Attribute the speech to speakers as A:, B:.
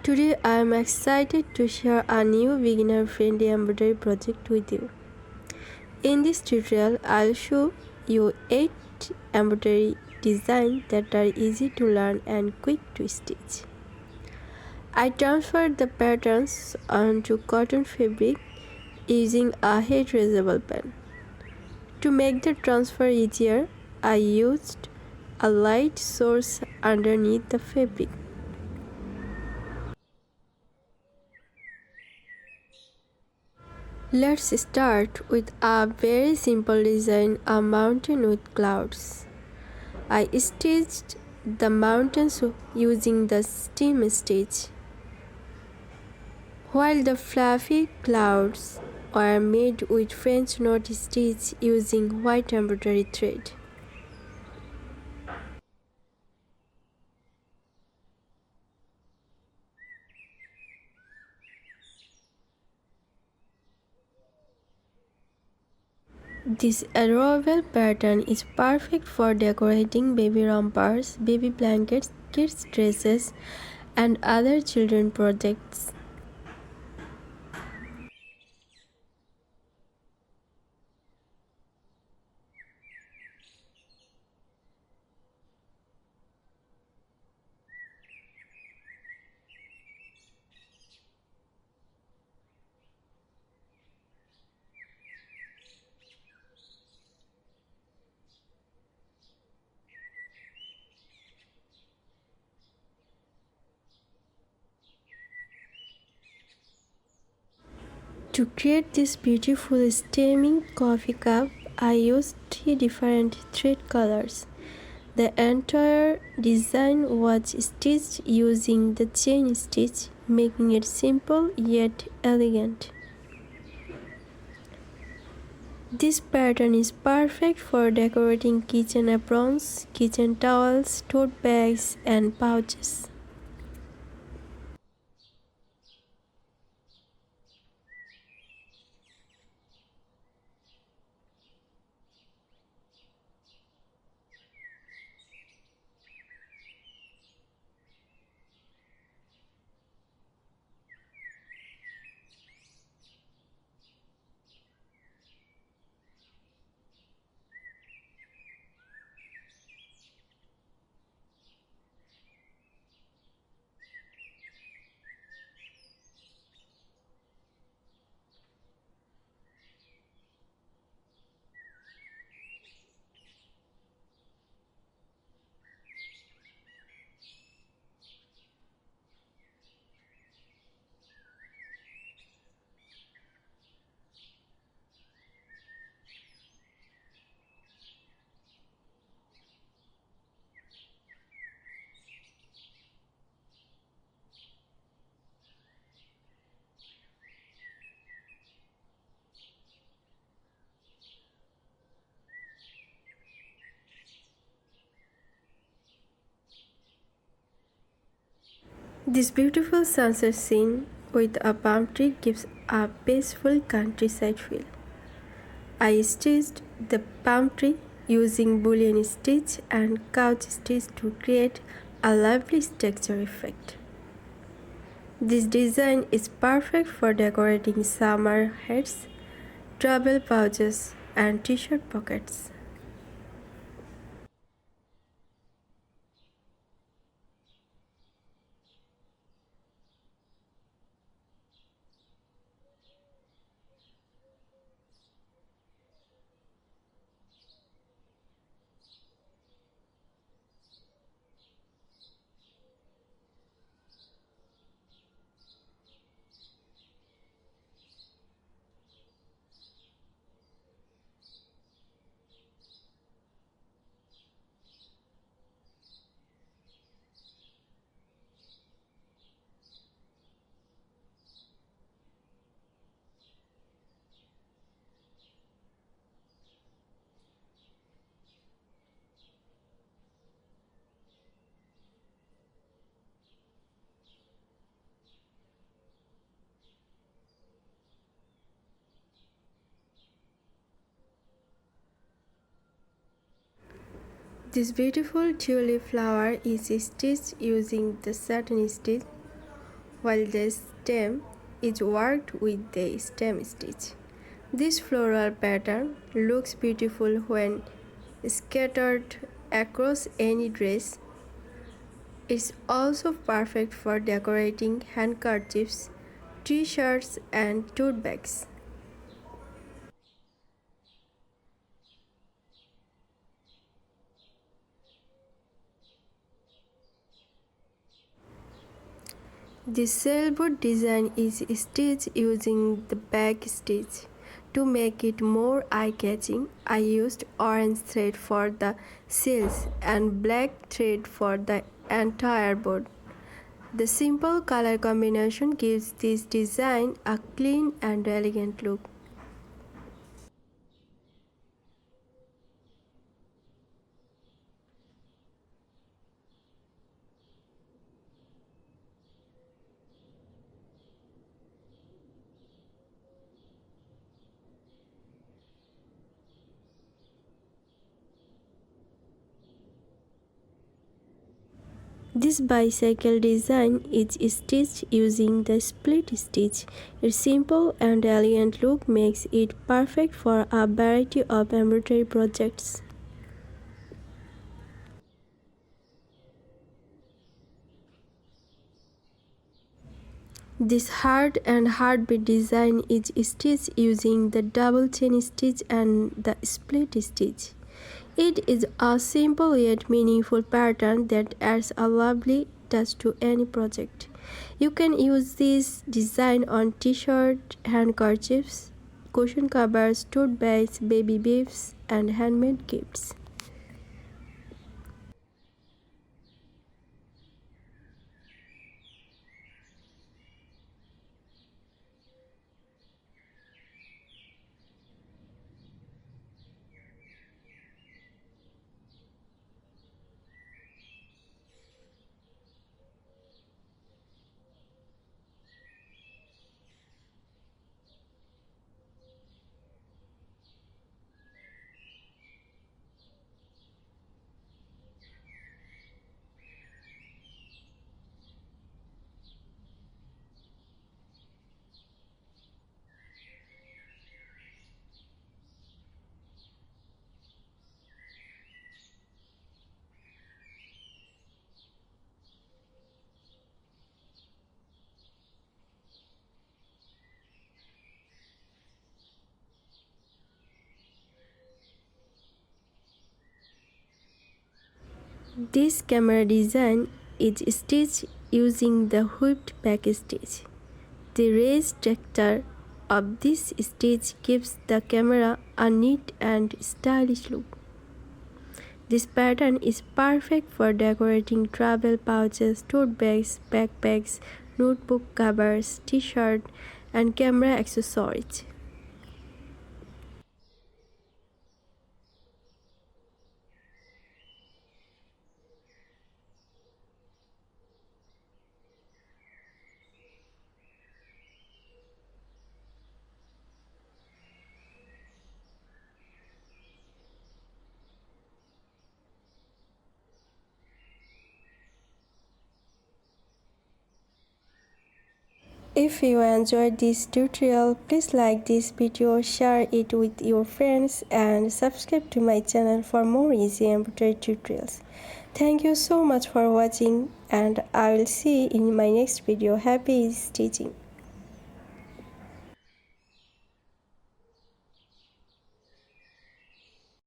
A: Today I am excited to share a new beginner-friendly embroidery project with you. In this tutorial, I'll show you 8 embroidery designs that are easy to learn and quick to stitch. I transferred the patterns onto cotton fabric using a heat erasable pen. To make the transfer easier, I used a light source underneath the fabric. Let's start with a very simple design, a mountain with clouds. I stitched the mountains using the stem stitch, while the fluffy clouds were made with French knot stitch using white embroidery thread. This adorable pattern is perfect for decorating baby rompers, baby blankets, kids' dresses, and other children projects. To create this beautiful steaming coffee cup, I used 3 different thread colors. The entire design was stitched using the chain stitch, making it simple yet elegant. This pattern is perfect for decorating kitchen aprons, kitchen towels, tote bags, and pouches. This beautiful sunset scene with a palm tree gives a peaceful countryside feel. I stitched the palm tree using Bullion Stitch and couch stitch to create a lovely texture effect. This design is perfect for decorating summer hats, travel pouches, and t-shirt pockets. This beautiful tulip flower is stitched using the satin stitch, while the stem is worked with the stem stitch. This floral pattern looks beautiful when scattered across any dress. It's also perfect for decorating handkerchiefs, t-shirts, and tote bags. The sailboat design is stitched using the back stitch. To make it more eye-catching, I used orange thread for the sails and black thread for the entire boat. The simple color combination gives this design a clean and elegant look. This bicycle design is stitched using the split stitch. Its simple and elegant look makes it perfect for a variety of embroidery projects. This heart and heartbeat design is stitched using the double chain stitch and the split stitch. It is a simple yet meaningful pattern that adds a lovely touch to any project. You can use this design on t-shirts, handkerchiefs, cushion covers, tote bags, baby gifts, and handmade gifts. This camera design is stitched using the whipped back stitch. The raised texture of this stitch gives the camera a neat and stylish look. This pattern is perfect for decorating travel pouches, tote bags, backpacks, notebook covers, t-shirt, and camera accessories. If you enjoyed this tutorial, please like this video, share it with your friends, and subscribe to my channel for more easy embroidery tutorials. Thank you so much for watching, and I will see you in my next video. Happy stitching!